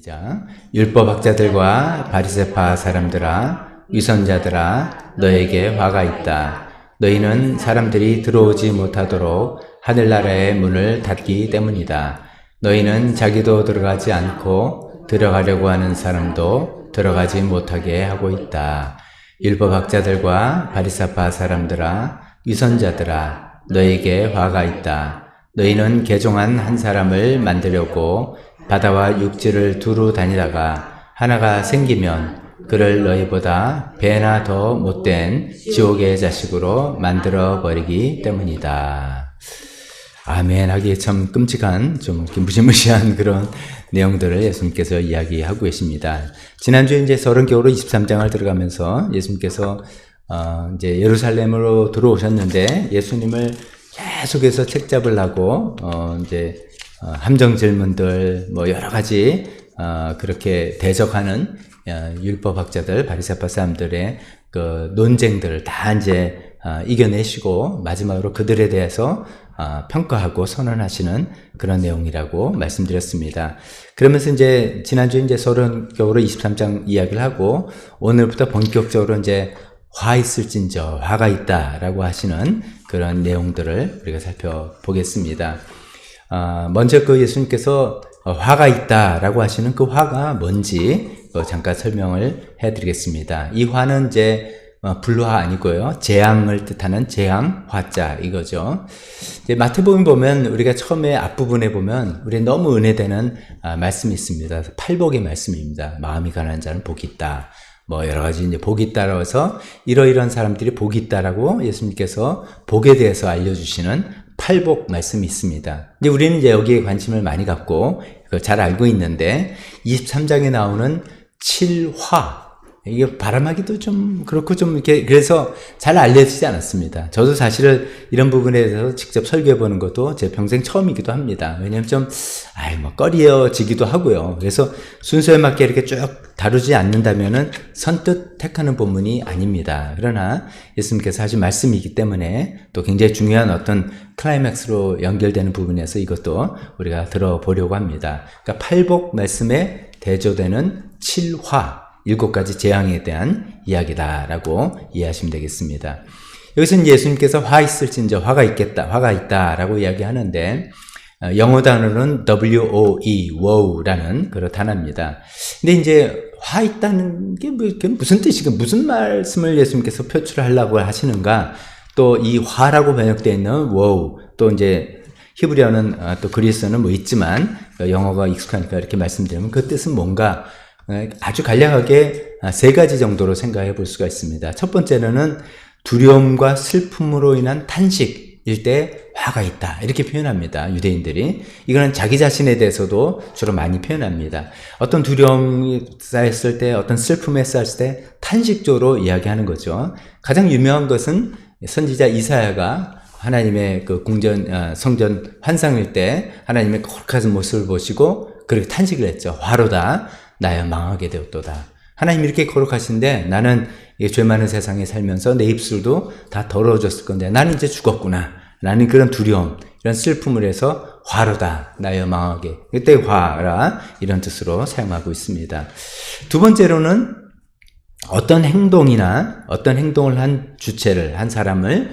시작. 율법학자들과 바리새파 사람들아, 위선자들아, 너에게 화가 있다. 너희는 사람들이 들어오지 못하도록 하늘나라의 문을 닫기 때문이다. 너희는 자기도 들어가지 않고 들어가려고 하는 사람도 들어가지 못하게 하고 있다. 율법학자들과 바리새파 사람들아, 위선자들아, 너에게 화가 있다. 너희는 개종한 한 사람을 만들려고 바다와 육지를 두루 다니다가 하나가 생기면 그를 너희보다 배나 더 못된 지옥의 자식으로 만들어 버리기 때문이다. 아멘. 하기에 참 끔찍한, 좀 무시무시한 그런 내용들을 예수님께서 이야기하고 계십니다. 지난주에 이제 서른교로 23장을 들어가면서 예수님께서 이제 예루살렘으로 들어오셨는데 예수님을 계속해서 책 잡으려고 함정 질문들 뭐 여러 가지 그렇게 대적하는 율법학자들, 바리새파 사람들의 그 논쟁들을 다 이제 이겨내시고 마지막으로 그들에 대해서 평가하고 선언하시는 그런 내용이라고 말씀드렸습니다. 그러면서 이제 지난주에 이제 서론격으로 23장 이야기를 하고 오늘부터 본격적으로 이제 화 있을진저 화가 있다라고 하시는 그런 내용들을 우리가 살펴보겠습니다. 먼저 그 예수님께서 화가 있다라고 하시는 그 화가 뭔지 잠깐 설명을 해드리겠습니다. 이 화는 이제 불화 아니고요, 재앙을 뜻하는 재앙 화자 이거죠. 이제 마태복음 보면 우리가 처음에 앞부분에 보면 우리 너무 은혜되는 말씀이 있습니다. 팔복의 말씀입니다. 마음이 가난한 자는 복이 있다. 뭐 여러 가지 이제 복이 있다라고 해서 이러이러한 사람들이 복이 있다라고 예수님께서 복에 대해서 알려주시는 팔복 말씀이 있습니다. 이제 우리는 이제 여기에 관심을 많이 갖고 그걸 잘 알고 있는데 23장에 나오는 7화, 이게 발음하기도 좀 그렇고 좀 이렇게 그래서 잘 알려지지 않았습니다. 저도 사실은 이런 부분에 대해서 직접 설교해 보는 것도 제 평생 처음이기도 합니다. 왜냐면 좀 꺼리어지기도 하고요. 그래서 순서에 맞게 이렇게 쭉 다루지 않는다면은 선뜻 택하는 본문이 아닙니다. 그러나 예수님께서 하신 말씀이기 때문에 또 굉장히 중요한 어떤 클라이맥스로 연결되는 부분에서 이것도 우리가 들어보려고 합니다. 그러니까 팔복 말씀에 대조되는 7화, 7가지 재앙에 대한 이야기다라고 이해하시면 되겠습니다. 여기서는 예수님께서 화 있을진저 화가 있겠다, 화가 있다라고 이야기하는데 영어 단어는 W-O-E, wow라는 그런 단어입니다. 근데 이제 화 있다는 게 무슨 뜻이고 무슨 말씀을 예수님께서 표출하려고 하시는가? 또 이 화라고 번역되어 있는 wow, 또 이제 히브리어는 또 그리스어는 뭐 있지만 영어가 익숙하니까 이렇게 말씀드리면 그 뜻은 뭔가 아주 간략하게 3가지 정도로 생각해 볼 수가 있습니다. 첫 번째로는 두려움과 슬픔으로 인한 탄식일 때 화가 있다 이렇게 표현합니다. 유대인들이. 이거는 자기 자신에 대해서도 주로 많이 표현합니다. 어떤 두려움이 쌓였을 때, 어떤 슬픔에 쌓였을 때 탄식적으로 이야기하는 거죠. 가장 유명한 것은 선지자 이사야가 하나님의 그 성전 환상일 때 하나님의 거룩한 모습을 보시고 그렇게 탄식을 했죠. 화로다 나여 망하게 되었도다. 하나님 이렇게 거룩하신데 나는 죄 많은 세상에 살면서 내 입술도 다 더러워졌을 건데 나는 이제 죽었구나. 라는 그런 두려움, 이런 슬픔을 해서 화로다 나여 망하게. 이때 화라 이런 뜻으로 사용하고 있습니다. 두 번째로는 어떤 행동을 한 주체를, 한 사람을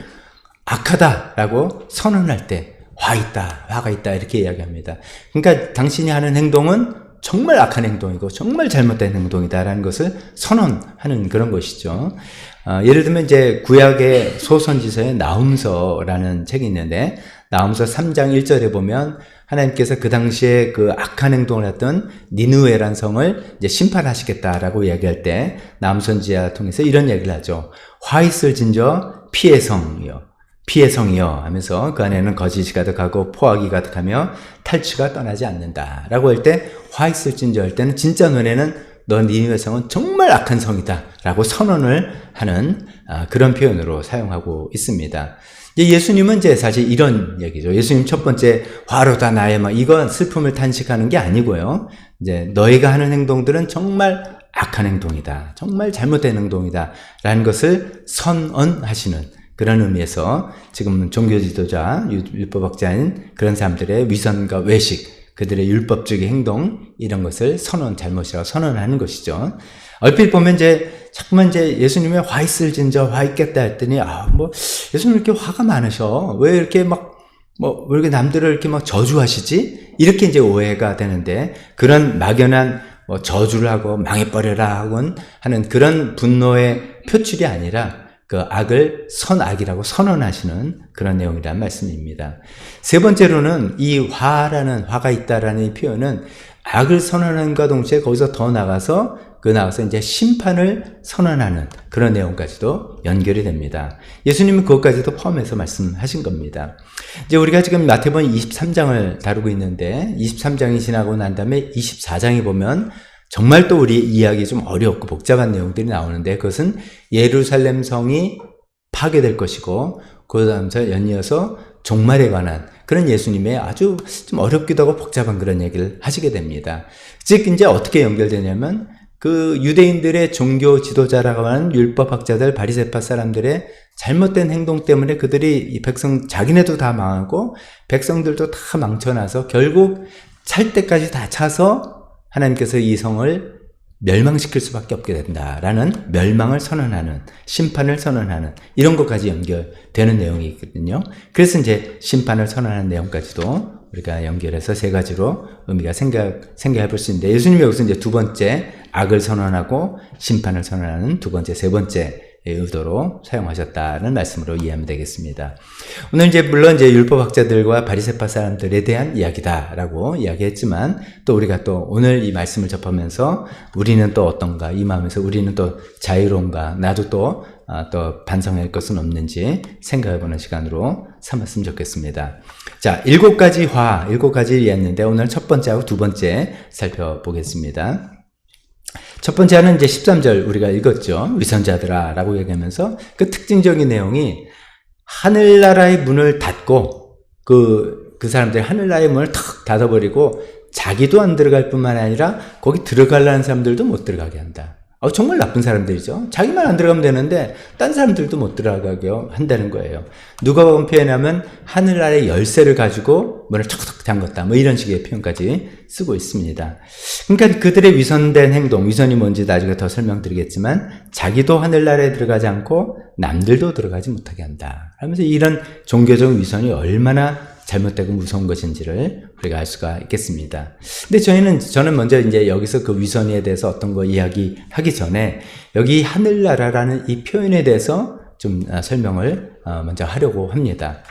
악하다라고 선언할 때 화가 있다 이렇게 이야기합니다. 그러니까 당신이 하는 행동은 정말 악한 행동이고 정말 잘못된 행동이다라는 것을 선언하는 그런 것이죠. 예를 들면 이제 구약의 소선지서의 나훔서라는 책이 있는데 나훔서 3장 1절에 보면 하나님께서 그 당시에 그 악한 행동을 했던 니느웨라는 성을 이제 심판하시겠다라고 이야기할 때 나훔선지자 통해서 이런 얘기를 하죠. 화 있을진저 피의 성이요 하면서 그 안에는 거짓이 가득하고 포악이 가득하며 탈취가 떠나지 않는다 라고 할 때 화 있을진저 할 때는 진짜 눈에는 너 니느웨 성은 정말 악한 성이다 라고 선언을 하는 그런 표현으로 사용하고 있습니다. 예수님은 이제 사실 이런 얘기죠. 예수님 첫 번째 화로다 나의 이건 슬픔을 탄식하는 게 아니고요. 이제 너희가 하는 행동들은 정말 악한 행동이다. 정말 잘못된 행동이다 라는 것을 선언하시는 그런 의미에서 지금 종교 지도자, 율법학자인 그런 사람들의 위선과 외식, 그들의 율법적인 행동 이런 것을 잘못이라고 선언하는 것이죠. 얼핏 보면 자꾸만 예수님의 화 있을진저 화 있겠다 했더니 예수님 이렇게 화가 많으셔. 왜 이렇게 왜 이렇게 남들을 이렇게 저주하시지? 이렇게 오해가 되는데, 그런 막연한 저주를 하고 망해버려라 하는 그런 분노의 표출이 아니라 그 악을 선악이라고 선언하시는 그런 내용이란 말씀입니다. 세 번째로는 이 화가 있다라는 이 표현은 악을 선언하는과 동시에 거기서 더 나가서 이제 심판을 선언하는 그런 내용까지도 연결이 됩니다. 예수님은 그것까지도 포함해서 말씀하신 겁니다. 이제 우리가 지금 마태복음 23장을 다루고 있는데 23장이 지나고 난 다음에 24장에 보면 정말 또 우리 이해하기 좀 어렵고 복잡한 내용들이 나오는데, 그것은 예루살렘 성이 파괴될 것이고 그 다음에 연이어서 종말에 관한 그런 예수님의 아주 좀 어렵기도 하고 복잡한 그런 얘기를 하시게 됩니다. 즉 이제 어떻게 연결되냐면 그 유대인들의 종교 지도자라고 하는 율법학자들 바리새파 사람들의 잘못된 행동 때문에 그들이 이 자기네도 다 망하고 백성들도 다 망쳐놔서 결국 찰 때까지 다 차서 하나님께서 이 성을 멸망시킬 수밖에 없게 된다라는 멸망을 선언하는, 심판을 선언하는 이런 것까지 연결되는 내용이 있거든요. 그래서 이제 심판을 선언하는 내용까지도 우리가 연결해서 세 가지로 의미가 생각해 볼 수 있는데, 예수님이 여기서 이제 두 번째 악을 선언하고 심판을 선언하는 두 번째, 세 번째 의도로 사용하셨다는 말씀으로 이해하면 되겠습니다. 오늘 물론 율법학자들과 바리새파 사람들에 대한 이야기다라고 이야기했지만, 또 우리가 오늘 이 말씀을 접하면서 우리는 또 어떤가, 이 마음에서 우리는 또 자유로운가, 나도 또 반성할 것은 없는지 생각해보는 시간으로 삼았으면 좋겠습니다. 자, 7가지 이해했는데 오늘 첫 번째하고 두 번째 살펴보겠습니다. 첫 번째 하는 13절 우리가 읽었죠. 위선자들아 라고 얘기하면서 그 특징적인 내용이 하늘나라의 문을 닫고 그 사람들이 하늘나라의 문을 탁 닫아버리고 자기도 안 들어갈 뿐만 아니라 거기 들어가려는 사람들도 못 들어가게 한다. 정말 나쁜 사람들이죠. 자기만 안 들어가면 되는데 딴 사람들도 못 들어가게 한다는 거예요. 누가복음 표현하면 하늘나라의 열쇠를 가지고 문을 탁탁 잠궜다, 이런 식의 표현까지 쓰고 있습니다. 그러니까 그들의 위선된 행동, 위선이 뭔지 나중에 더 설명드리겠지만 자기도 하늘나라에 들어가지 않고 남들도 들어가지 못하게 한다 하면서 이런 종교적 위선이 얼마나 잘못되고 무서운 것인지를 우리가 알 수가 있겠습니다. 근데 저는 먼저 이제 여기서 그 위선에 대해서 어떤 거 이야기하기 전에 여기 하늘나라라는 이 표현에 대해서 좀 설명을 먼저 하려고 합니다.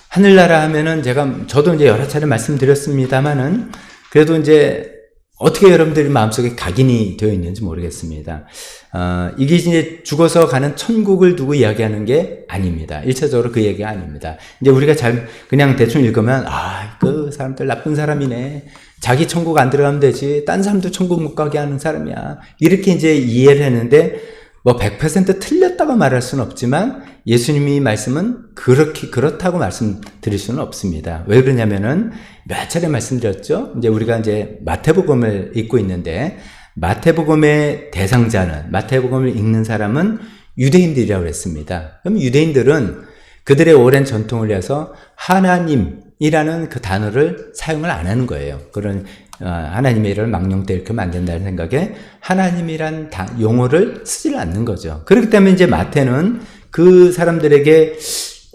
하늘나라 하면은 저도 이제 여러 차례 말씀드렸습니다만은 그래도 이제 어떻게 여러분들이 마음속에 각인이 되어 있는지 모르겠습니다. 이게 이제 죽어서 가는 천국을 두고 이야기하는 게 아닙니다. 1차적으로 그 얘기가 아닙니다. 이제 우리가 그냥 대충 읽으면, 그 사람들 나쁜 사람이네. 자기 천국 안 들어가면 되지. 딴 사람도 천국 못 가게 하는 사람이야. 이렇게 이제 이해를 했는데, 100% 틀렸다고 말할 수는 없지만, 예수님이 말씀은 그렇다고 말씀드릴 수는 없습니다. 왜 그러냐면은, 몇 차례 말씀드렸죠? 이제 우리가 마태복음을 읽고 있는데, 마태복음의 대상자는, 마태복음을 읽는 사람은 유대인들이라고 했습니다. 그럼 유대인들은 그들의 오랜 전통을 위해서 하나님이라는 그 단어를 사용을 안 하는 거예요. 그런 하나님의 일을 망령되 이렇게 하면 안 된다는 생각에 하나님이란 용어를 쓰지를 않는 거죠. 그렇기 때문에 이제 마태는 그 사람들에게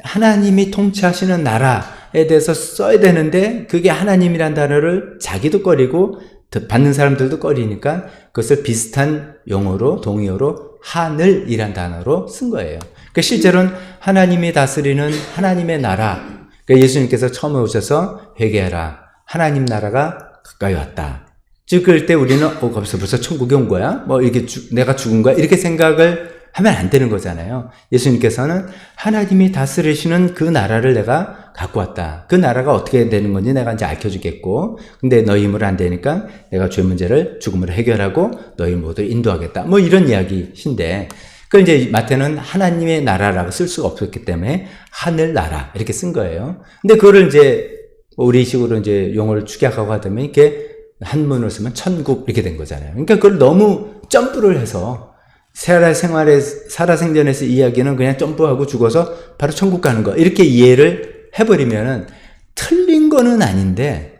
하나님이 통치하시는 나라에 대해서 써야 되는데 그게 하나님이란 단어를 자기도 꺼리고 받는 사람들도 꺼리니까 그것을 비슷한 용어로, 동의어로 하늘이란 단어로 쓴 거예요. 그러니까 실제로는 하나님이 다스리는 하나님의 나라. 그러니까 예수님께서 처음에 오셔서 회개하라. 하나님 나라가 가까이 왔다. 즉, 그럴 때 우리는, 벌써 천국에 온 거야? 이렇게 내가 죽은 거야? 이렇게 생각을 하면 안 되는 거잖아요. 예수님께서는 하나님이 다스리시는 그 나라를 내가 갖고 왔다. 그 나라가 어떻게 되는 건지 내가 이제 알려주겠고, 근데 너희 힘으로 안 되니까 내가 죄 문제를 죽음으로 해결하고 너희 모두 인도하겠다. 이런 이야기신데, 그 이제 마태는 하나님의 나라라고 쓸 수가 없었기 때문에 하늘나라 이렇게 쓴 거예요. 근데 그거를 이제 우리식으로 이제 용어를 축약하고 하다면 이렇게 한문으로 쓰면 천국 이렇게 된 거잖아요. 그러니까 그걸 너무 점프를 해서 살아생전에서 이야기는 그냥 점프하고 죽어서 바로 천국 가는 거 이렇게 이해를 해버리면은 틀린 거는 아닌데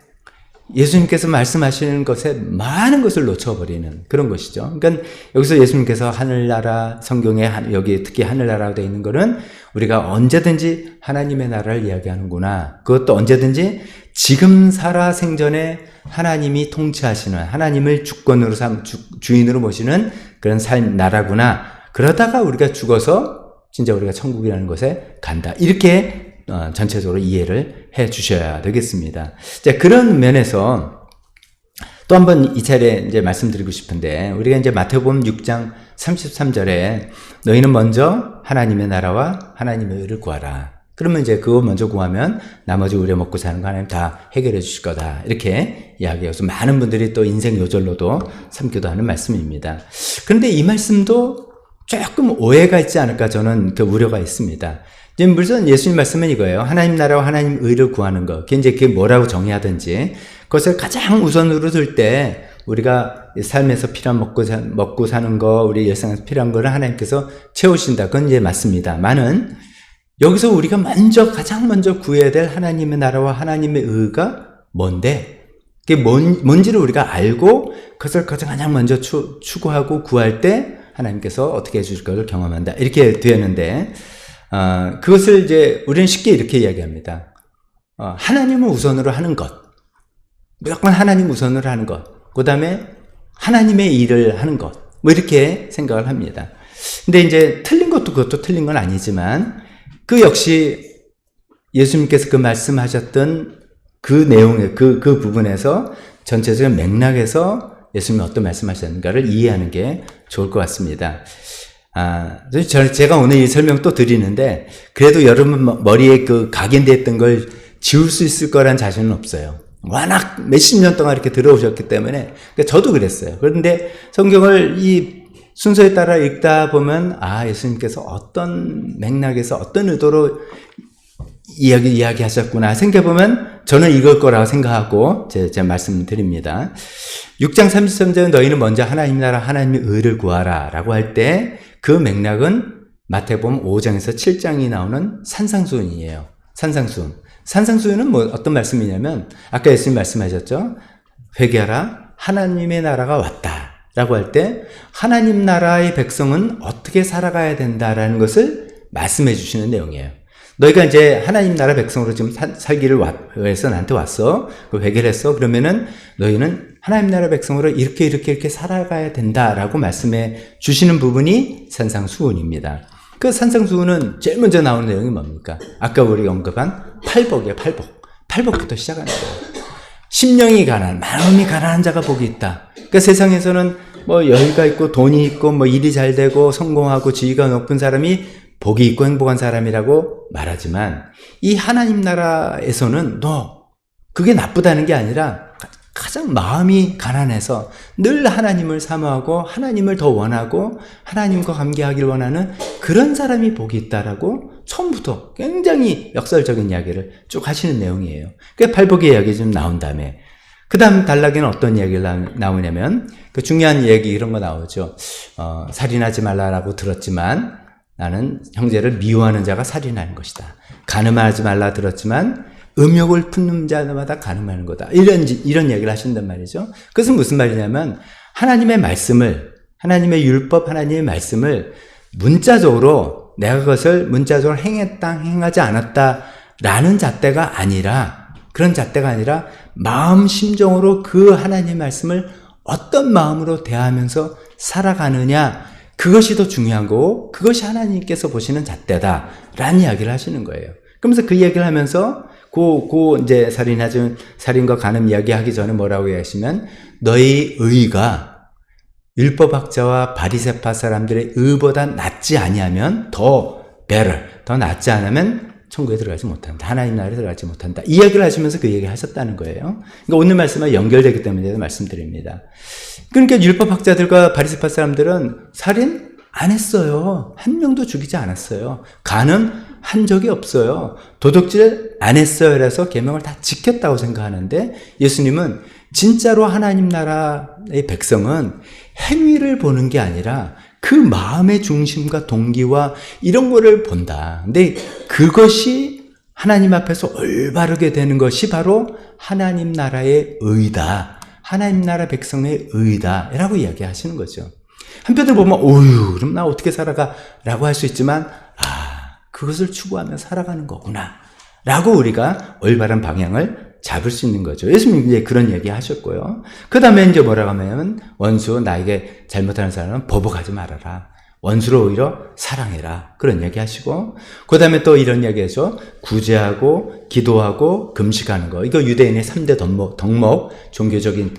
예수님께서 말씀하시는 것에 많은 것을 놓쳐버리는 그런 것이죠. 그러니까 여기서 예수님께서 하늘나라, 성경에 여기 특히 하늘나라가 되어 있는 것은 우리가 언제든지 하나님의 나라를 이야기하는구나. 그것도 언제든지 지금 살아 생전에 하나님이 통치하시는, 하나님을 주권으로 주인으로 모시는 그런 나라구나. 그러다가 우리가 죽어서 진짜 우리가 천국이라는 곳에 간다. 이렇게 전체적으로 이해를 해 주셔야 되겠습니다. 자, 그런 면에서 또 한 번 이 차례 이제 말씀드리고 싶은데, 우리가 이제 마태복음 6장 33절에 너희는 먼저 하나님의 나라와 하나님의 의를 구하라. 그러면 이제 그거 먼저 구하면 나머지 우려 먹고 사는 거 하나님 다 해결해 주실 거다. 이렇게 이야기해서 많은 분들이 또 인생 요절로도 삼기도 하는 말씀입니다. 그런데 이 말씀도 조금 오해가 있지 않을까 저는 그 우려가 있습니다. 이제 물론 예수님 말씀은 이거예요. 하나님 나라와 하나님 의를 구하는 것. 그게 뭐라고 정의하든지 그것을 가장 우선으로 둘 때 우리가 삶에서 필요한 먹고 사는 거, 우리 일상에서 필요한 거를 하나님께서 채우신다. 그건 이제 맞습니다만은 여기서 우리가 가장 먼저 구해야 될 하나님의 나라와 하나님의 의가 뭔데? 그게 뭔지를 우리가 알고 그것을 가장 먼저 추구하고 구할 때 하나님께서 어떻게 해주실 것을 경험한다. 이렇게 되었는데, 그것을 이제 우리는 쉽게 이렇게 이야기합니다. 하나님을 우선으로 하는 것. 무조건 하나님 우선으로 하는 것. 그 다음에 하나님의 일을 하는 것. 뭐 이렇게 생각을 합니다. 근데 이제 틀린 것도 그것도 틀린 건 아니지만, 그 역시 예수님께서 그 말씀하셨던 그 내용의 그 부분에서 전체적인 맥락에서 예수님이 어떤 말씀하셨는가를 이해하는 게 좋을 것 같습니다. 제가 오늘 이 설명 또 드리는데, 그래도 여러분 머리에 그 각인됐던 걸 지울 수 있을 거란 자신은 없어요. 워낙 몇십 년 동안 이렇게 들어오셨기 때문에. 그러니까 저도 그랬어요. 그런데 성경을 이 순서에 따라 읽다 보면, 예수님께서 어떤 맥락에서 어떤 의도로 이야기하셨구나 생각해보면 저는 이걸 거라고 생각하고 제 말씀드립니다. 6장 33절은 너희는 먼저 하나님 나라 하나님의 의를 구하라 라고 할 때 그 맥락은 마태복음 5장에서 7장이 나오는 산상수훈이에요. 산상수훈은 어떤 말씀이냐면 아까 예수님 말씀하셨죠. 회개하라 하나님의 나라가 왔다 라고 할 때 하나님 나라의 백성은 어떻게 살아가야 된다라는 것을 말씀해 주시는 내용이에요. 너희가 이제 하나님 나라 백성으로 지금 살기를 위해서 나한테 왔어. 그 회개를 했어. 그러면은 너희는 하나님 나라 백성으로 이렇게 살아가야 된다라고 말씀해 주시는 부분이 산상수훈입니다. 그 산상수훈은 제일 먼저 나오는 내용이 뭡니까? 아까 우리가 언급한 팔복이에요. 팔복부터 시작하는 거예요. 심령이 가난, 마음이 가난한 자가 복이 있다. 그러니까 세상에서는 뭐 여유가 있고 돈이 있고 뭐 일이 잘 되고 성공하고 지위가 높은 사람이 복이 있고 행복한 사람이라고 말하지만 이 하나님 나라에서는 그게 나쁘다는 게 아니라 가장 마음이 가난해서 늘 하나님을 사모하고 하나님을 더 원하고 하나님과 관계하기를 원하는 그런 사람이 복이 있다라고 처음부터 굉장히 역설적인 이야기를 쭉 하시는 내용이에요. 그 팔복의 이야기 좀 나온 다음에 그 다음 단락에는 어떤 이야기가 나오냐면 그 중요한 얘기 이런 거 나오죠. 살인하지 말라라고 들었지만 나는 형제를 미워하는 자가 살인하는 것이다. 간음하지 말라 들었지만 음욕을 품는 자마다 간음하는 거다. 이런 얘기를 하신단 말이죠. 그것은 무슨 말이냐면 하나님의 말씀을, 하나님의 율법, 하나님의 말씀을 문자적으로 내가 그것을 문자적으로 행했다, 행하지 않았다라는 잣대가 아니라 그런 잣대가 아니라 마음 심정으로 그 하나님의 말씀을 어떤 마음으로 대하면서 살아가느냐 그것이 더 중요한 거고 그것이 하나님께서 보시는 잣대다라는 이야기를 하시는 거예요. 그러면서 그 이야기를 하면서 이제 살인과 간음 이야기하기 전에 뭐라고 얘기하시면 너희 의가 율법학자와 바리새파 사람들의 의보다 낫지 아니하면 더 낫지 않으면 천국에 들어가지 못한다. 하나님 나라에 들어가지 못한다. 이 이야기를 하시면서 그 얘기를 하셨다는 거예요. 그러니까 오늘 말씀과 연결되기 때문에 말씀드립니다. 그러니까 율법학자들과 바리새파 사람들은 살인 안 했어요. 한 명도 죽이지 않았어요. 간음 한 적이 없어요. 도둑질 안 했어요. 그래서 계명을 다 지켰다고 생각하는데 예수님은 진짜로 하나님 나라의 백성은 행위를 보는 게 아니라 그 마음의 중심과 동기와 이런 거를 본다. 근데 그것이 하나님 앞에서 올바르게 되는 것이 바로 하나님 나라의 의다. 하나님 나라 백성의 의다. 라고 이야기하시는 거죠. 한편으로 보면 어휴 그럼 나 어떻게 살아가? 라고 할 수 있지만 그것을 추구하며 살아가는 거구나 라고 우리가 올바른 방향을 잡을 수 있는 거죠. 예수님이 이제 그런 얘기 하셨고요. 그 다음에 이제 뭐라고 하면 원수 나에게 잘못하는 사람은 보복하지 말아라. 원수를 오히려 사랑해라. 그런 얘기 하시고 그 다음에 또 이런 얘기 해서 구제하고 기도하고 금식하는 거. 이거 유대인의 3대 덕목 종교적인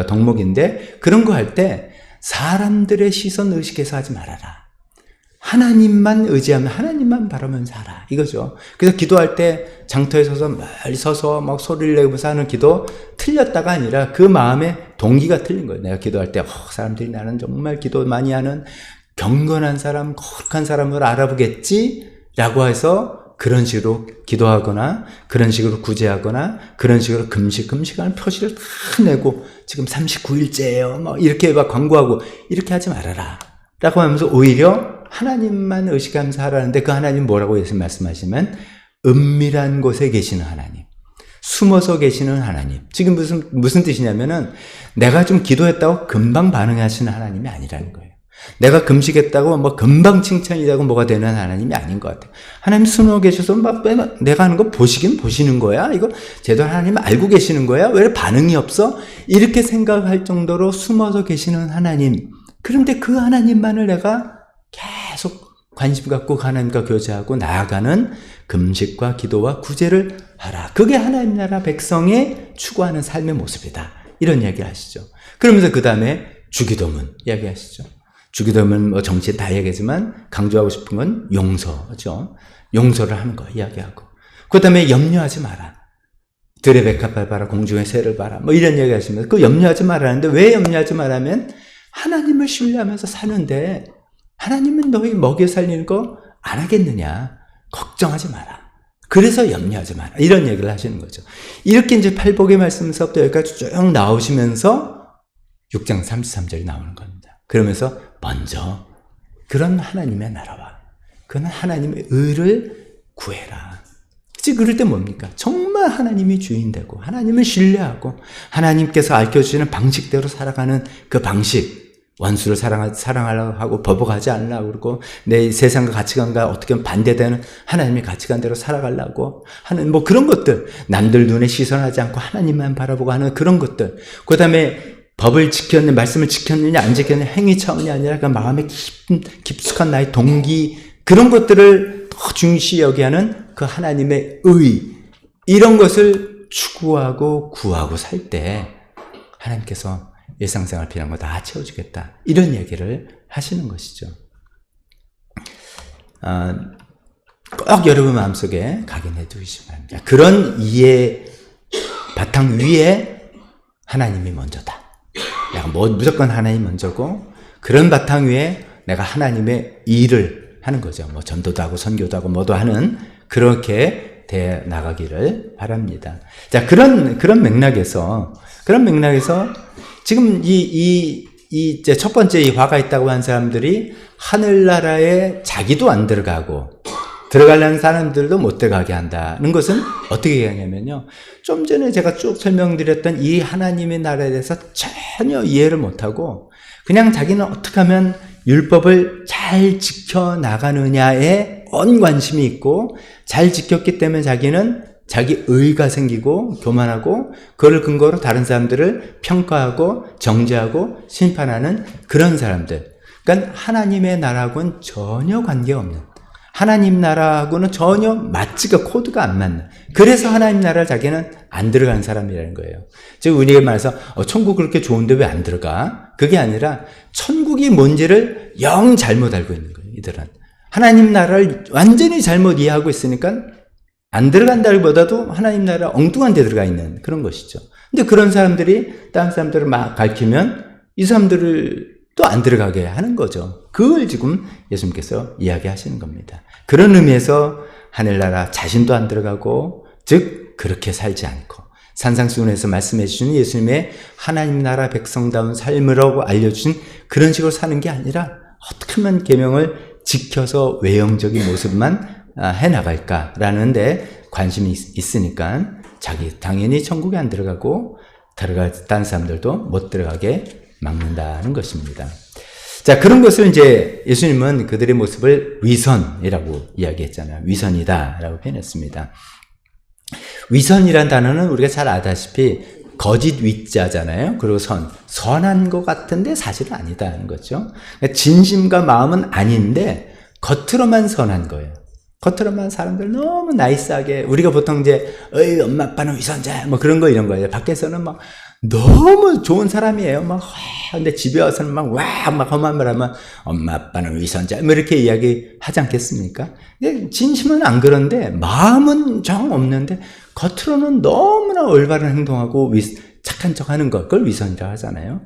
덕목인데 그런 거 할 때 사람들의 시선 의식해서 하지 말아라. 하나님만 의지하면 하나님만 바라면서 살아. 이거죠. 그래서 기도할 때 장터에 서서 멀리 서서 막 소리를 내면서 하는 기도 틀렸다가 아니라 그 마음의 동기가 틀린 거예요. 내가 기도할 때 사람들이 나는 정말 기도 많이 하는 경건한 사람, 거룩한 사람을 알아보겠지? 라고 해서 그런 식으로 기도하거나 그런 식으로 구제하거나 그런 식으로 금식하는 표시를 다 내고 지금 39일째예요. 뭐 이렇게 막 광고하고 이렇게 하지 말아라. 라고 하면서 오히려 하나님만 의식하면서 하라는데 그 하나님 뭐라고 예수님 말씀하시면 은밀한 곳에 계시는 하나님, 숨어서 계시는 하나님. 지금 무슨 뜻이냐면은 내가 좀 기도했다고 금방 반응하시는 하나님이 아니라는 거예요. 내가 금식했다고 뭐 금방 칭찬이라고 뭐가 되는 하나님이 아닌 것 같아요. 하나님 숨어 계셔서 막 내가 하는 거 보시긴 보시는 거야? 이거 제대로 하나님 알고 계시는 거야? 왜 반응이 없어? 이렇게 생각할 정도로 숨어서 계시는 하나님. 그런데 그 하나님만을 내가 계속 관심 갖고 하나님과 교제하고 나아가는 금식과 기도와 구제를 하라. 그게 하나님 나라 백성의 추구하는 삶의 모습이다. 이런 이야기 하시죠. 그러면서 그 다음에 주기도문 이야기하시죠. 주기도문 뭐 정치 다 얘기하지만 강조하고 싶은 건 용서죠. 용서를 하는 거 이야기하고 그 다음에 염려하지 마라. 들의 백합을 봐라, 공중의 새를 봐라, 뭐 이런 이야기 하시면서 그 염려하지 말라는데 왜 염려하지 말라면 하나님을 신뢰하면서 사는데 하나님은 너희 먹여 살리는 거 안 하겠느냐? 걱정하지 마라. 그래서 염려하지 마라. 이런 얘기를 하시는 거죠. 이렇게 이제 팔복의 말씀서부터 여기까지 쭉 나오시면서 6장 33절이 나오는 겁니다. 그러면서 먼저 그런 하나님의 나라와 그런 하나님의 의를 구해라. 그럴 때 뭡니까? 정말 하나님이 주인 되고 하나님을 신뢰하고 하나님께서 알려주시는 방식대로 살아가는 그 방식, 원수를 사랑하려고 하고 보복하지 않으려고 그러고 내 세상과 가치관과 어떻게 보면 반대되는 하나님의 가치관대로 살아가려고 하는 뭐 그런 것들, 남들 눈에 시선하지 않고 하나님만 바라보고 하는 그런 것들, 그 다음에 법을 지켰느냐 말씀을 지켰느냐 안 지켰느냐 행위 차원이 아니라 그 마음의 깊숙한 나의 동기, 그런 것들을 더 중시 여기하는 그 하나님의 의, 이런 것을 추구하고 구하고 살 때 하나님께서 일상생활 필요한 거 다 채워주겠다. 이런 얘기를 하시는 것이죠. 꼭 여러분 마음속에 각인해 두시기 바랍니다. 그런 이해 바탕 위에 하나님이 먼저다. 내가 무조건 하나님이 먼저고 그런 바탕 위에 내가 하나님의 일을 하는 거죠. 뭐 전도도 하고 선교도 하고 뭐도 하는 그렇게 돼 나가기를 바랍니다. 자, 그런 맥락에서 지금 이제 첫 번째 이 화가 있다고 한 사람들이 하늘나라에 자기도 안 들어가고 들어가려는 사람들도 못 들어가게 한다는 것은 어떻게 얘기하냐면요. 좀 전에 제가 쭉 설명드렸던 이 하나님의 나라에 대해서 전혀 이해를 못하고 그냥 자기는 어떻게 하면 율법을 잘 지켜나가느냐에 온 관심이 있고 잘 지켰기 때문에 자기는 자기 의가 생기고 교만하고 그걸 근거로 다른 사람들을 평가하고 정죄하고 심판하는 그런 사람들. 그러니까 하나님의 나라하고는 전혀 관계없는, 하나님 나라하고는 전혀 맞지가 코드가 안 맞는, 그래서 하나님 나라를 자기는 안 들어가는 사람이라는 거예요. 즉 우리가 말해서 천국 그렇게 좋은데 왜 안 들어가? 그게 아니라 천국이 뭔지를 영 잘못 알고 있는 거예요. 이들은 하나님 나라를 완전히 잘못 이해하고 있으니까 안 들어간다기보다도 하나님 나라 엉뚱한 데 들어가 있는 그런 것이죠. 근데 그런 사람들이 다른 사람들을 막 가르치면 이 사람들을 또 안 들어가게 하는 거죠. 그걸 지금 예수님께서 이야기하시는 겁니다. 그런 의미에서 하늘나라 자신도 안 들어가고, 즉 그렇게 살지 않고 산상수훈에서 말씀해 주신 예수님의 하나님 나라 백성다운 삶이라고 알려주신 그런 식으로 사는 게 아니라 어떻게 하면 계명을 지켜서 외형적인 모습만 해나갈까라는데 관심이 있으니까 자기 당연히 천국에 안 들어가고 들어갔다는 사람들도 못 들어가게 막는다는 것입니다. 자, 그런 것을 이제 예수님은 그들의 모습을 위선이라고 이야기했잖아요. 위선이다라고 표현했습니다. 위선이란 단어는 우리가 잘 아다시피 거짓 위자잖아요. 그리고 선한 것 같은데 사실은 아니다는 거죠. 진심과 마음은 아닌데 겉으로만 선한 거예요. 겉으로만 사람들 너무 나이스하게, 우리가 보통 이제 어이 엄마 아빠는 위선자 뭐 그런 거 이런 거예요. 밖에서는 막 너무 좋은 사람이에요. 막 근데 집에 와서는 막 험한 말 하면 엄마 아빠는 위선자 뭐 이렇게 이야기하지 않겠습니까? 근데 진심은 안 그런데 마음은 정 없는데 겉으로는 너무나 올바른 행동하고 착한 척 하는 것, 그걸 위선이라고 하잖아요.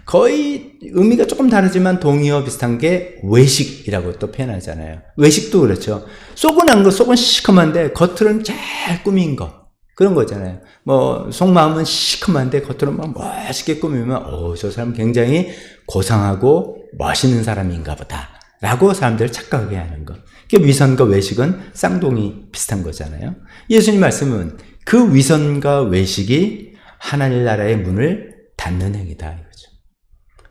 거의 의미가 조금 다르지만 동의어 비슷한 게 외식이라고 또 표현하잖아요. 외식도 그렇죠. 속은 시커먼데 겉으로는 잘 꾸민 거, 그런 거잖아요. 뭐 속마음은 시커먼데 겉으로는 멋있게 꾸미면 저 사람 굉장히 고상하고 멋있는 사람인가 보다 라고 사람들을 착각하게 하는 거. 위선과 외식은 쌍둥이 비슷한 거잖아요. 예수님 말씀은 그 위선과 외식이 하나님 나라의 문을 닫는 행위다 이거죠.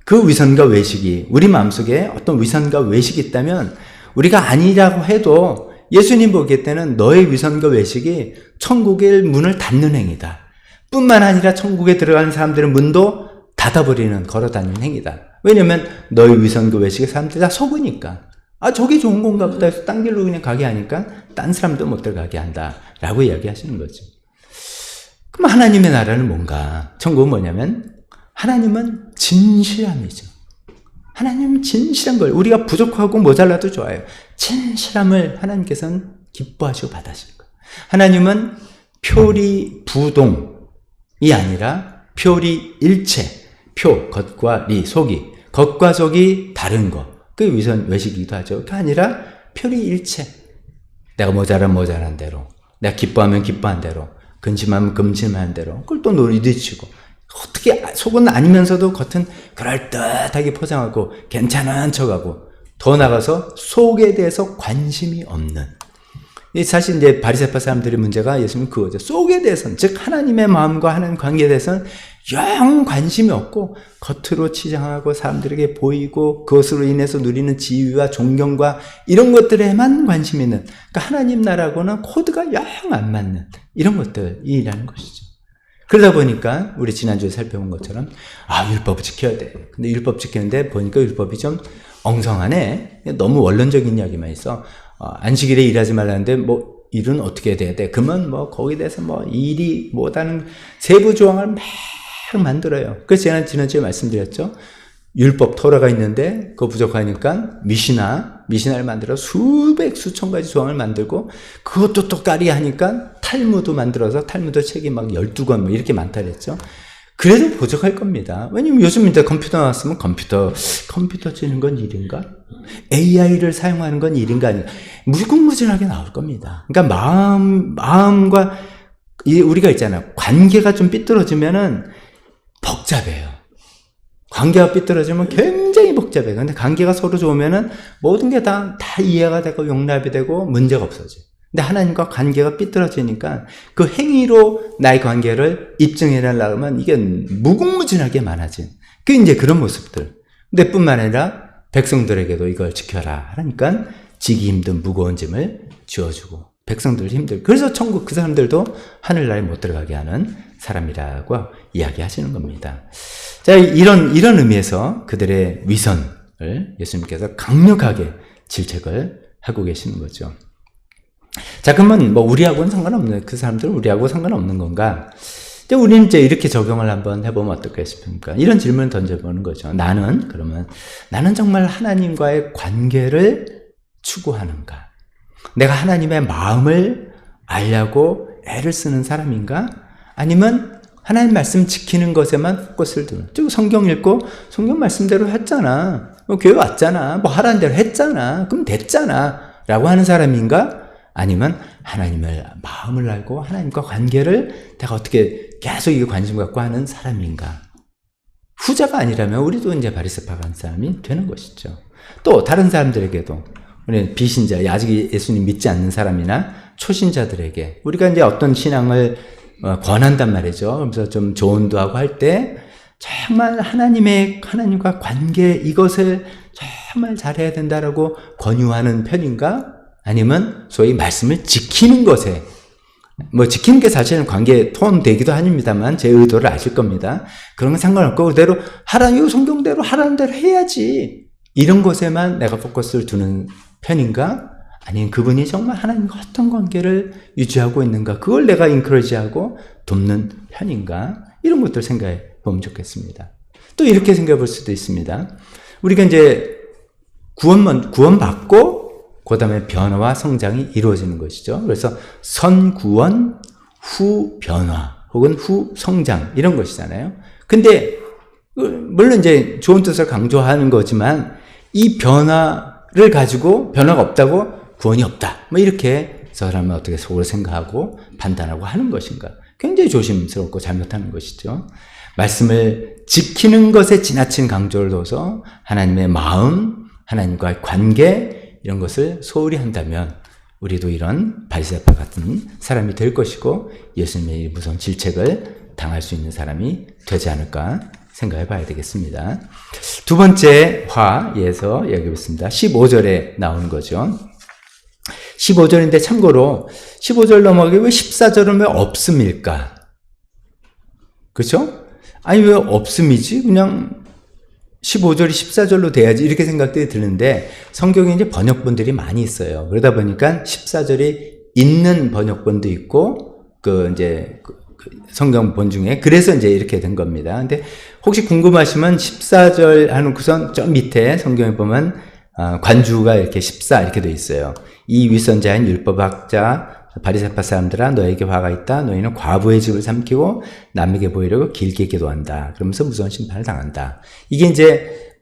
그 위선과 외식이 우리 마음속에 어떤 위선과 외식이 있다면 우리가 아니라고 해도 예수님 보기 때는 너의 위선과 외식이 천국의 문을 닫는 행위다. 뿐만 아니라 천국에 들어가는 사람들의 문도 닫아버리는, 걸어다니는 행위다. 왜냐면 너의 위선과 외식에 사람들이 다 속으니까. 저기 좋은 건가 보다 해서 딴 길로 그냥 가게 하니까 딴 사람도 못 들어가게 한다 라고 이야기하시는 거죠. 그럼 하나님의 나라는 뭔가? 천국은 뭐냐면 하나님은 진실함이죠. 하나님은 진실한 걸, 우리가 부족하고 모자라도 좋아요. 진실함을 하나님께서는 기뻐하시고 받으실 거예요. 하나님은 표리 부동이 아니라 표리 일체, 표, 겉과 리, 속이, 겉과 속이 다른 거, 그게 위선, 외식이기도 하죠. 그게 아니라 표리 일체, 내가 모자란 대로, 내가 기뻐하면 기뻐한 대로, 근심하면 금심한 대로, 그걸 또 누리치고, 어떻게 속은 아니면서도 겉은 그럴듯하게 포장하고 괜찮은 척하고, 더 나가서 속에 대해서 관심이 없는. 사실 이제 바리새파 사람들의 문제가 예수님은 그거죠. 속에 대해서는, 즉 하나님의 마음과 하나님 관계에 대해서는 영 관심이 없고 겉으로 치장하고 사람들에게 보이고 그것으로 인해서 누리는 지위와 존경과 이런 것들에만 관심이 있는, 그러니까 하나님 나라하고는 코드가 영 안 맞는 이런 것들이라는 것이죠. 그러다 보니까 우리 지난주에 살펴본 것처럼 율법을 지켜야 돼. 근데 율법 지키는데 보니까 율법이 좀 엉성하네. 너무 원론적인 이야기만 있어. 안식일에 일하지 말라는데 뭐 일은 어떻게 돼야 돼? 그러면 뭐 거기에 대해서 뭐 일이 뭐다는 세부 조항을 막 만들어요. 그래서 제가 지난주에 말씀드렸죠. 율법 토라가 있는데 그거 부족하니까 미시나를 만들어 수천 가지 조항을 만들고 그것도 또 까리하니까 탈무드 만들어서 탈무드 책이 막 12권 뭐 이렇게 많다 그랬죠. 그래도 부족할 겁니다. 왜냐면 요즘 이제 컴퓨터 나왔으면 컴퓨터 치는 건 일인가? AI를 사용하는 건 일인가? 아닌가? 무궁무진하게 나올 겁니다. 그러니까 마음과 우리가 있잖아요. 관계가 좀 삐뚤어지면은 복잡해요. 관계가 삐뚤어지면 굉장히 복잡해요. 근데 관계가 서로 좋으면은 모든 게 다 이해가 되고 용납이 되고 문제가 없어져요. 근데 하나님과 관계가 삐뚤어지니까 그 행위로 나의 관계를 입증해내려고 하면 이게 무궁무진하게 많아진. 그게 이제 그런 모습들. 근데 뿐만 아니라 백성들에게도 이걸 지켜라 하니까 지기 힘든 무거운 짐을 지어주고 백성들 힘들고, 그래서 천국 그 사람들도 하늘나라에 못 들어가게 하는 사람이라고 이야기하시는 겁니다. 자, 이런 의미에서 그들의 위선을 예수님께서 강력하게 질책을 하고 계시는 거죠. 자, 그러면 뭐 우리하고는 상관없는, 그 사람들은 우리하고 상관없는 건가? 우리는 이제 이렇게 적용을 한번 해보면 어떨까 싶습니까? 이런 질문을 던져보는 거죠. 나는 정말 하나님과의 관계를 추구하는가? 내가 하나님의 마음을 알려고 애를 쓰는 사람인가? 아니면 하나님 말씀 지키는 것에만 포커스를 두는, 즉 성경 읽고 성경 말씀대로 했잖아, 뭐 교회 왔잖아, 뭐 하라는 대로 했잖아, 그럼 됐잖아 라고 하는 사람인가? 아니면 하나님의 마음을 알고 하나님과 관계를 내가 어떻게 계속 이 관심 갖고 하는 사람인가? 후자가 아니라면 우리도 이제 바리새파 같은 사람이 되는 것이죠. 또 다른 사람들에게도 우리 비신자, 아직 예수님 믿지 않는 사람이나 초신자들에게 우리가 이제 어떤 신앙을 권한단 말이죠. 그래서 좀 조언도 하고 할 때 정말 하나님과 관계 이것을 정말 잘해야 된다라고 권유하는 편인가? 아니면 소위 말씀을 지키는 것에 지키는 게 사실은 관계 톤 되기도 합니다만 제 의도를 아실 겁니다. 그런 건 상관없고 그대로 하라는 성경대로 하라는 대로 해야지 이런 것에만 내가 포커스를 두는 편인가? 아니면 그분이 정말 하나님과 어떤 관계를 유지하고 있는가? 그걸 내가 인커리지하고 돕는 편인가? 이런 것들 생각해 보면 좋겠습니다. 또 이렇게 생각해 볼 수도 있습니다. 우리가 이제 구원받고 그 다음에 변화와 성장이 이루어지는 것이죠. 그래서 선구원, 후 변화, 혹은 후 성장, 이런 것이잖아요. 근데, 물론 이제 좋은 뜻을 강조하는 거지만, 이 변화를 가지고 변화가 없다고 구원이 없다. 이렇게 사람은 어떻게 속으로 생각하고 판단하고 하는 것인가. 굉장히 조심스럽고 잘못하는 것이죠. 말씀을 지키는 것에 지나친 강조를 둬서 하나님의 마음, 하나님과의 관계, 이런 것을 소홀히 한다면 우리도 이런 바리새파 같은 사람이 될 것이고 예수님의 무서운 질책을 당할 수 있는 사람이 되지 않을까 생각해 봐야 되겠습니다. 두 번째 화에서 여기 있습니다. 15절에 나오는 거죠. 15절인데 참고로 15절 넘어가기 왜 14절은 왜 없음일까? 그렇죠? 아니 왜 없음이지? 그냥 15절이 14절로 돼야지 이렇게 생각들이 드는데 성경에 이제 번역본들이 많이 있어요. 그러다 보니까 14절이 있는 번역본도 있고 이제 성경본 중에 그래서 이제 이렇게 된 겁니다. 근데 혹시 궁금하시면 14절 하는구선 저 밑에 성경에 보면 관주가 이렇게 14 이렇게 돼 있어요. 이 위선자인 율법학자 바리새파 사람들아 너에게 화가 있다. 너희는 과부의 집을 삼키고 남에게 보이려고 길게 기도한다. 그러면서 무서운 심판을 당한다. 이게 이제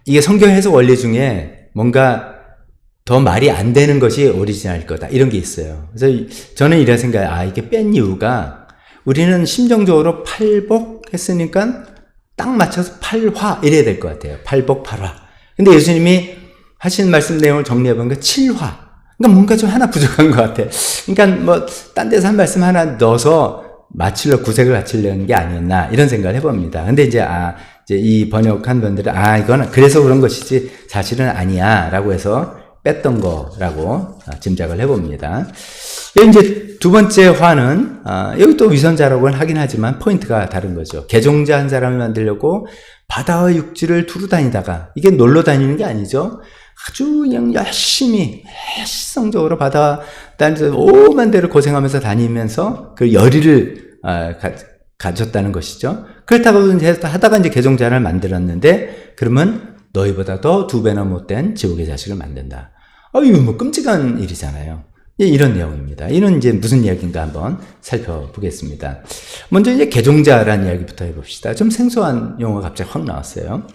이게 성경 해석 원리 중에 뭔가 더 말이 안 되는 것이 오리지널일 거다. 이런 게 있어요. 그래서 저는 이런 생각에 이게 뺀 이유가 우리는 심정적으로 팔복 했으니까 딱 맞춰서 팔화 이래야 될 것 같아요. 팔복 팔화. 근데 예수님이 하신 말씀 내용을 정리해보니까 7화. 그러니까 뭔가 좀 하나 부족한 것 같아. 그러니까 딴 데서 한 말씀 하나 넣어서 구색을 맞추려는 게 아니었나, 이런 생각을 해봅니다. 근데 이제 이 번역한 분들은, 이건 그래서 그런 것이지, 사실은 아니야, 라고 해서 뺐던 거라고 짐작을 해봅니다. 여기 이제 두 번째 화는, 여기 또 위선자라고 하긴 하지만 포인트가 다른 거죠. 개종자 한 사람을 만들려고 바다와 육지를 두루 다니다가, 이게 놀러 다니는 게 아니죠. 아주 그냥 열심히 성적으로 다니면서 오만 대를 고생하면서 다니면서 그 열의를 가졌다는 것이죠. 그렇다고 이제 하다가 이제 개종자를 만들었는데 그러면 너희보다 더 2배나 못된 지옥의 자식을 만든다. 이거 끔찍한 일이잖아요. 이런 내용입니다. 이는 이제 무슨 이야기인가 한번 살펴보겠습니다. 먼저 이제 개종자라는 이야기부터 해봅시다. 좀 생소한 용어가 갑자기 확 나왔어요.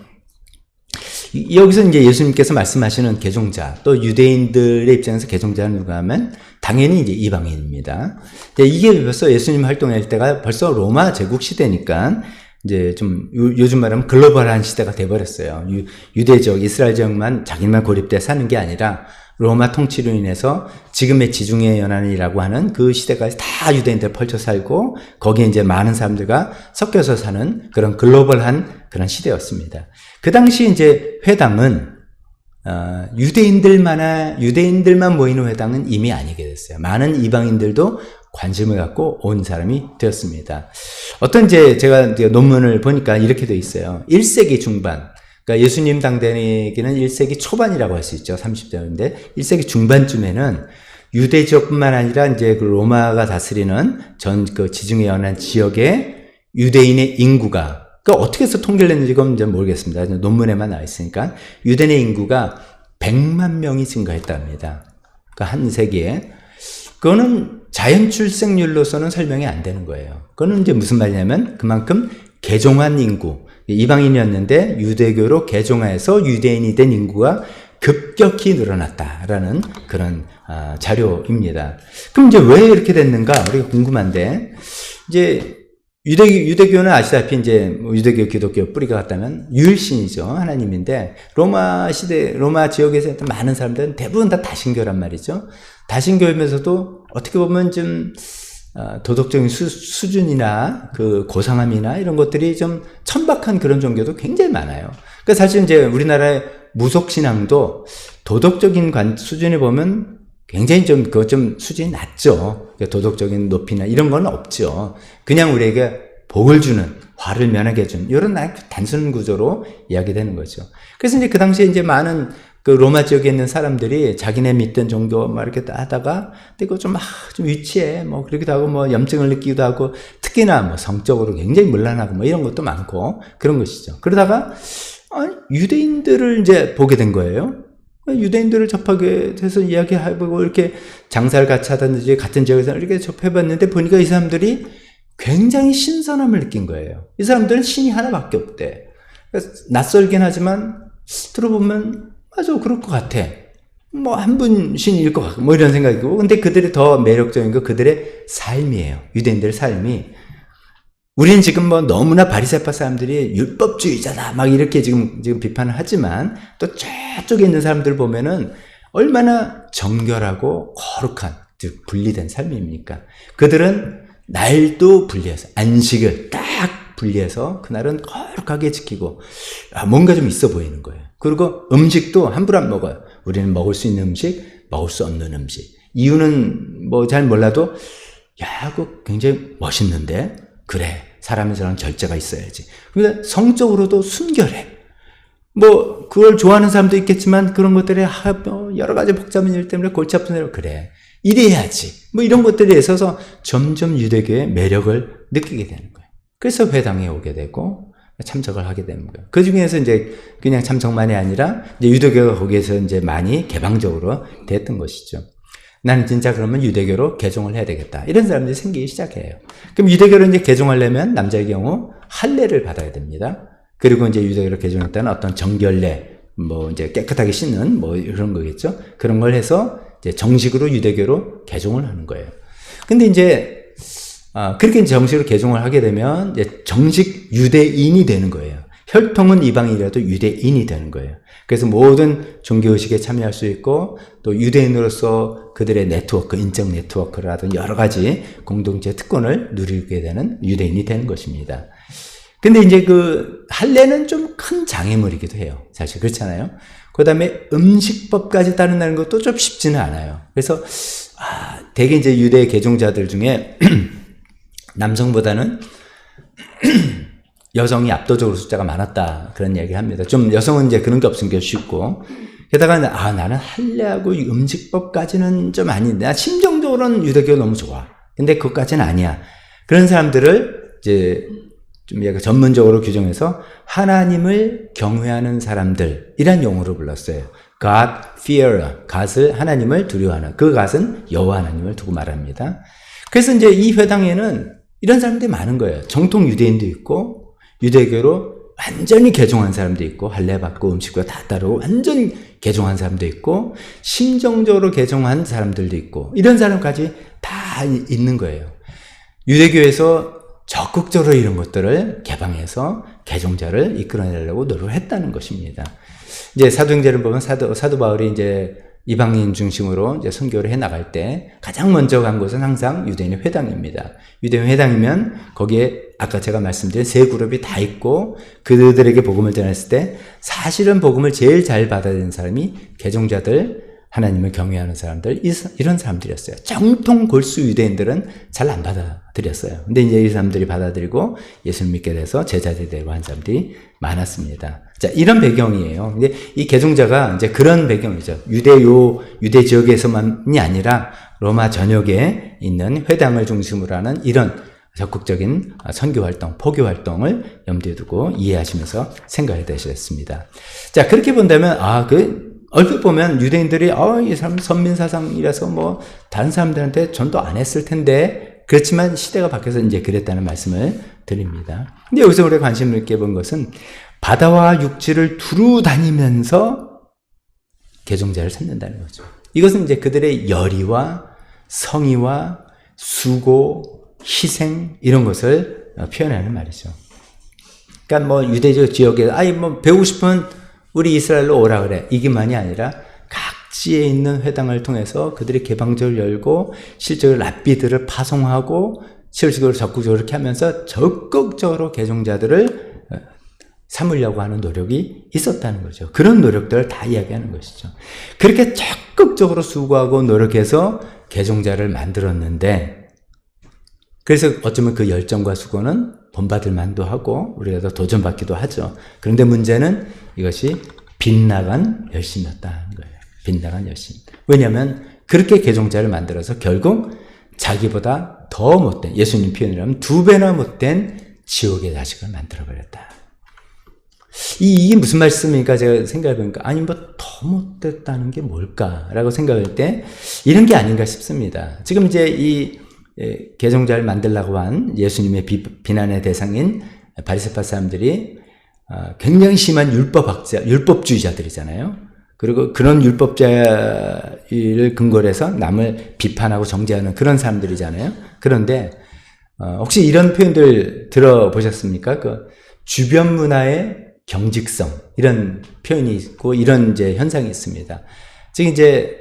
여기서 이제 예수님께서 말씀하시는 개종자, 또 유대인들의 입장에서 개종자는 누가 하면 당연히 이제 이방인입니다. 이게 벌써 예수님 활동할 때가 벌써 로마 제국 시대니까 이제 좀 요즘 말하면 글로벌한 시대가 돼버렸어요. 유대적, 이스라엘 지역만 자기만 고립돼 사는 게 아니라 로마 통치로 인해서 지금의 지중해 연안이라고 하는 그 시대까지 다 유대인들 펼쳐 살고 거기에 이제 많은 사람들과 섞여서 사는 그런 글로벌한 그런 시대였습니다. 그 당시 이제 회당은 유대인들만 모이는 회당은 이미 아니게 됐어요. 많은 이방인들도 관심을 갖고 온 사람이 되었습니다. 어떤 제가 논문을 보니까 이렇게 돼 있어요. 1세기 중반. 그러니까 예수님 당대에는 1세기 초반이라고 할 수 있죠. 30대인데 1세기 중반쯤에는 유대 지역뿐만 아니라 이제 그 로마가 다스리는 전 그 지중해 연안 지역의 유대인의 인구가 어떻게 해서 통계를 냈는지 그건 이제 모르겠습니다. 논문에만 나와 있으니까 유대인의 인구가 100만 명이 증가했답니다. 그러니까 한 세기에. 그거는 자연 출생률로서는 설명이 안 되는 거예요. 그거는 이제 무슨 말이냐면 그만큼 개종한 인구, 이방인이었는데 유대교로 개종해서 유대인이 된 인구가 급격히 늘어났다라는 그런 자료입니다. 그럼 이제 왜 이렇게 됐는가 우리가 궁금한데 이제 유대교는 아시다시피 이제 유대교, 기독교 뿌리가 같다면 유일신이죠. 하나님인데 로마 시대, 로마 지역에서 했던 많은 사람들은 대부분 다 다신교란 말이죠. 다신교이면서도 어떻게 보면 좀 도덕적인 수준이나 그 고상함이나 이런 것들이 좀 천박한 그런 종교도 굉장히 많아요. 그러니까 사실 이제 우리나라의 무속신앙도 도덕적인 수준에 보면 굉장히 좀 수준이 낮죠. 도덕적인 높이나 이런 건 없죠. 그냥 우리에게 복을 주는, 화를 면하게 해주는, 이런 단순한 구조로 이야기되는 거죠. 그래서 이제 그 당시에 이제 많은 그 로마 지역에 있는 사람들이 자기네 믿던 종교 막 이렇게 하다가, 근데 그거 좀 위치해. 뭐, 그러기도 하고, 뭐, 염증을 느끼기도 하고, 특히나 뭐, 성적으로 굉장히 문란하고, 뭐, 이런 것도 많고, 그런 것이죠. 그러다가, 유대인들을 이제 보게 된 거예요. 유대인들을 접하게 돼서 이야기해보고 이렇게 장사를 같이 하든지 같은 지역에서 이렇게 접해봤는데 보니까 이 사람들이 굉장히 신선함을 느낀 거예요. 이 사람들은 신이 하나밖에 없대. 낯설긴 하지만 들어보면 맞아, 그럴 것 같아. 뭐 한 분 신일 것 같고 뭐 이런 생각이고, 근데 그들이 더 매력적인 거 그들의 삶이에요. 유대인들의 삶이. 우리는 지금 뭐 너무나 바리새파 사람들이 율법주의자다 막 이렇게 지금 비판을 하지만 또 저쪽에 있는 사람들 보면은 얼마나 정결하고 거룩한, 즉 분리된 삶입니까? 그들은 날도 분리해서 안식을 딱 분리해서 그날은 거룩하게 지키고 뭔가 좀 있어 보이는 거예요. 그리고 음식도 함부로 안 먹어요. 우리는 먹을 수 있는 음식, 먹을 수 없는 음식. 이유는 뭐 잘 몰라도 야, 그거 굉장히 멋있는데? 그래, 사람은 저런 절제가 있어야지. 그러니까 성적으로도 순결해. 뭐 그걸 좋아하는 사람도 있겠지만 그런 것들에 여러 가지 복잡한 일 때문에 골치 아픈 대로 그래, 이래야지. 뭐 이런 것들에 있어서 점점 유대교의 매력을 느끼게 되는 거예요. 그래서 회당에 오게 되고 참석을 하게 되는 거예요. 그 중에서 이제 그냥 참석만이 아니라 이제 유대교가 거기에서 이제 많이 개방적으로 됐던 것이죠. 나는 진짜 그러면 유대교로 개종을 해야 되겠다, 이런 사람들이 생기기 시작해요. 그럼 유대교로 이제 개종하려면 남자의 경우 할례를 받아야 됩니다. 그리고 이제 유대교로 개종했다는 어떤 정결례, 뭐 이제 깨끗하게 씻는 뭐 이런 거겠죠. 그런 걸 해서 이제 정식으로 유대교로 개종을 하는 거예요. 근데 이제 그렇게 정식으로 개종을 하게 되면 이제 정식 유대인이 되는 거예요. 혈통은 이방인이라도 유대인이 되는 거예요. 그래서 모든 종교의식에 참여할 수 있고, 또 유대인으로서 그들의 네트워크, 인적 네트워크라든 여러 가지 공동체 특권을 누리게 되는 유대인이 되는 것입니다. 근데 이제 그 할례는 좀 큰 장애물이기도 해요. 사실 그렇잖아요. 그 다음에 음식법까지 따른다는 것도 좀 쉽지는 않아요. 그래서 대개 이제 유대 개종자들 중에 남성보다는 여성이 압도적으로 숫자가 많았다, 그런 이야기를 합니다. 좀 여성은 이제 그런 게 없으니까 쉽고, 게다가 나는 할례하고 음식법까지는 좀 아닌데, 나 심정적으로는 유대교가 너무 좋아. 근데 그것까지는 아니야. 그런 사람들을 이제 좀 약간 전문적으로 규정해서 하나님을 경외하는 사람들이란 용어로 불렀어요. God fearer, God을, 하나님을 두려워하는, 그 God은 여호와 하나님을 두고 말합니다. 그래서 이제 이 회당에는 이런 사람들이 많은 거예요. 정통 유대인도 있고, 유대교로 완전히 개종한 사람도 있고, 할례 받고 음식과 다 따르고 완전히 개종한 사람도 있고, 심정적으로 개종한 사람들도 있고, 이런 사람까지 다 있는 거예요. 유대교에서 적극적으로 이런 것들을 개방해서 개종자를 이끌어내려고 노력을 했다는 것입니다. 이제 사도행전을 보면 사도 바울이 이제 이방인 중심으로 이제 선교를 해 나갈 때 가장 먼저 간 곳은 항상 유대인의 회당입니다. 유대인 회당이면 거기에 아까 제가 말씀드린 세 그룹이 다 있고, 그들에게 복음을 전했을 때 사실은 복음을 제일 잘 받아들이는 사람이 개종자들, 하나님을 경외하는 사람들, 이런 사람들이었어요. 정통 골수 유대인들은 잘 안 받아들였어요. 근데 이제 이 사람들이 받아들이고 예수를 믿게 돼서 제자들이 되고 한 사람들이 많았습니다. 자, 이런 배경이에요. 근데 이 개종자가 이제 그런 배경이죠. 유대 지역에서만이 아니라 로마 전역에 있는 회당을 중심으로 하는 이런 적극적인 선교 활동, 포교 활동을 염두에 두고 이해하시면서 생각해 되셨습니다. 자, 그렇게 본다면 얼핏 보면 유대인들이 이 사람 선민사상이라서 뭐 다른 사람들한테 전도 안 했을 텐데, 그렇지만 시대가 바뀌어서 이제 그랬다는 말씀을 드립니다. 근데 여기서 우리가 관심 있게 본 것은 바다와 육지를 두루 다니면서 개종자를 찾는다는 거죠. 이것은 이제 그들의 열의와 성의와 수고, 희생, 이런 것을 표현하는 말이죠. 그러니까 뭐 유대적 지역에 뭐 배우고 싶으면 우리 이스라엘로 오라 그래. 이게만이 아니라 각지에 있는 회당을 통해서 그들이 개방적으로 열고 실제로 랍비들을 파송하고 실질적으로 적극적으로 이렇게 하면서 적극적으로 개종자들을 삼으려고 하는 노력이 있었다는 거죠. 그런 노력들을 다 이야기하는 것이죠. 그렇게 적극적으로 수고하고 노력해서 개종자를 만들었는데, 그래서 어쩌면 그 열정과 수고는 본받을 만도 하고 우리가 더 도전받기도 하죠. 그런데 문제는 이것이 빗나간 열심이었다는 거예요. 빗나간 열심. 왜냐하면 그렇게 개종자를 만들어서 결국 자기보다 더 못된, 예수님 표현이라면 2배나 못된 지옥의 자식을 만들어버렸다. 이게 무슨 말씀입니까? 제가 생각해보니까 아니 뭐 더 못됐다는 게 뭘까라고 생각할 때 이런 게 아닌가 싶습니다. 지금 이제 이 개종자를 만들려고 한 예수님의 비난의 대상인 바리새파 사람들이 굉장히 심한 율법주의자들이잖아요. 그리고 그런 율법자를 근거로 해서 남을 비판하고 정죄하는 그런 사람들이잖아요. 그런데 혹시 이런 표현들 들어보셨습니까? 그 주변 문화의 경직성, 이런 표현이 있고 이런 이제 현상이 있습니다. 즉 이제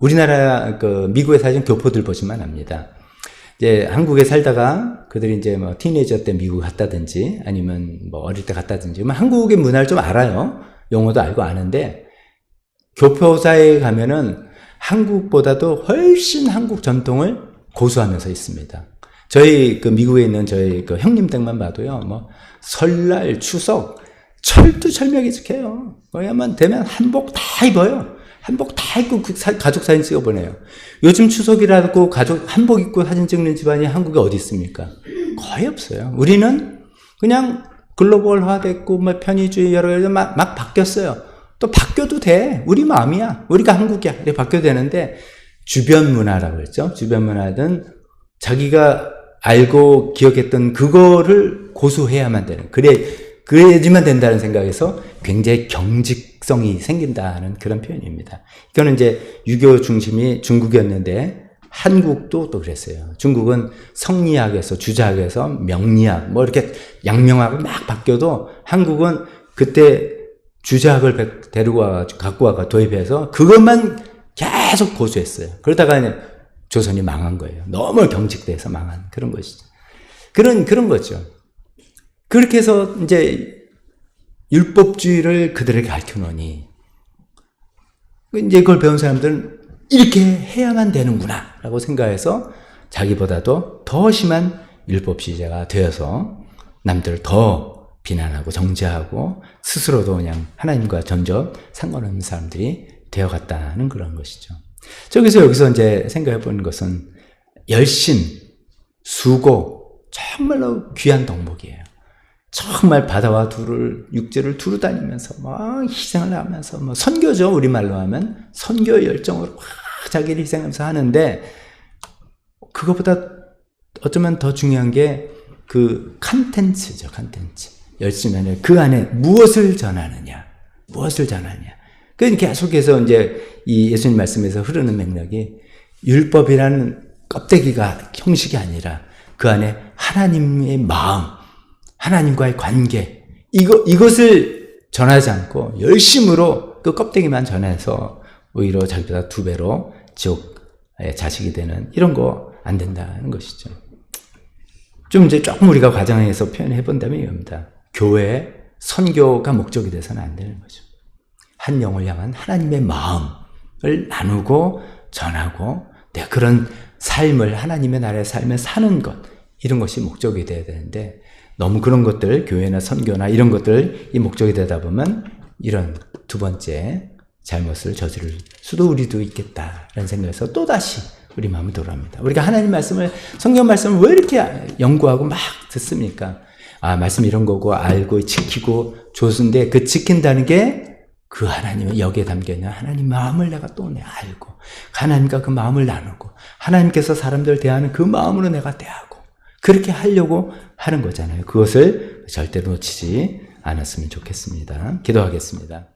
우리나라 그 미국에 사신 교포들 보시면 압니다. 이제 한국에 살다가 그들이 이제 뭐 티네이저 때 미국 갔다든지 아니면 뭐 어릴 때 갔다든지 한국의 문화를 좀 알아요. 용어도 알고 아는데 교포사에 가면은 한국보다도 훨씬 한국 전통을 고수하면서 있습니다. 저희 그 미국에 있는 저희 그 형님 댁만 봐도요, 뭐 설날, 추석 철두철미하게 지켜요. 거기만 되면 한복 다 입어요. 한복 다 입고 가족 사진 찍어 보내요. 요즘 추석이라고 가족 한복 입고 사진 찍는 집안이 한국에 어디 있습니까? 거의 없어요. 우리는 그냥 글로벌화됐고 뭐 편의주의 여러 가지 막 바뀌었어요. 또 바뀌어도 돼. 우리 마음이야. 우리가 한국이야. 이렇게 바뀌어도 되는데 주변 문화라고 했죠. 주변 문화든 자기가 알고 기억했던 그거를 고수해야만 되는, 그래야지만 된다는 생각에서 굉장히 경직성이 생긴다는 그런 표현입니다. 이거는 이제 유교 중심이 중국이었는데 한국도 또 그랬어요. 중국은 성리학에서 주자학에서 명리학 뭐 이렇게 양명학을 막 바뀌어도 한국은 그때 주자학을 데리고 와가지고 갖고 와가 도입해서 그것만 계속 고수했어요. 그러다가 이제 조선이 망한 거예요. 너무 경직돼서 망한 그런 것이죠. 그런 거죠. 그렇게 해서 이제 율법주의를 그들에게 가르쳐놓으니 이제 그걸 배운 사람들은 이렇게 해야만 되는구나 라고 생각해서 자기보다도 더 심한 율법주의자가 되어서 남들을 더 비난하고 정죄하고 스스로도 그냥 하나님과 전혀 상관없는 사람들이 되어갔다는 그런 것이죠. 여기서 이제 생각해 보는 것은 열심, 수고, 정말로 귀한 덕목이에요. 정말 바다와 육지를 두루 다니면서 막 희생을 하면서 뭐 선교죠. 우리말로 하면 선교 열정으로 막 자기를 희생하면서 하는데 그것보다 어쩌면 더 중요한 게 그 컨텐츠죠. 컨텐츠. 열심히 하는 그 안에 무엇을 전하느냐. 그러니까 계속해서 이제 이 예수님 말씀에서 흐르는 맥락이 율법이라는 껍데기가 형식이 아니라 그 안에 하나님의 마음, 하나님과의 관계, 이것을 전하지 않고 열심으로 그 껍데기만 전해서 오히려 자기보다 2배로 지옥의 자식이 되는 이런 거 안 된다는 것이죠. 좀 이제 조금 우리가 과장해서 표현해 본다면 이겁니다. 교회 선교가 목적이 돼서는 안 되는 거죠. 한 영을 향한 하나님의 마음을 나누고 전하고 내가 그런 삶을 하나님의 나라의 삶을 사는 것, 이런 것이 목적이 돼야 되는데 너무 그런 것들, 교회나 선교나 이런 것들이 목적이 되다 보면 이런 두 번째 잘못을 저지를 수도 우리도 있겠다라는 생각에서 또다시 우리 마음이 돌아옵니다. 우리가 하나님 말씀을, 성경 말씀을 왜 이렇게 연구하고 막 듣습니까? 말씀 이런 거고 알고 지키고 좋은데 그 지킨다는 게 그 하나님의 여기에 담겨있는 하나님 마음을 내가 또 알고 하나님과 그 마음을 나누고 하나님께서 사람들 대하는 그 마음으로 내가 대하고 그렇게 하려고 하는 거잖아요. 그것을 절대로 놓치지 않았으면 좋겠습니다. 기도하겠습니다.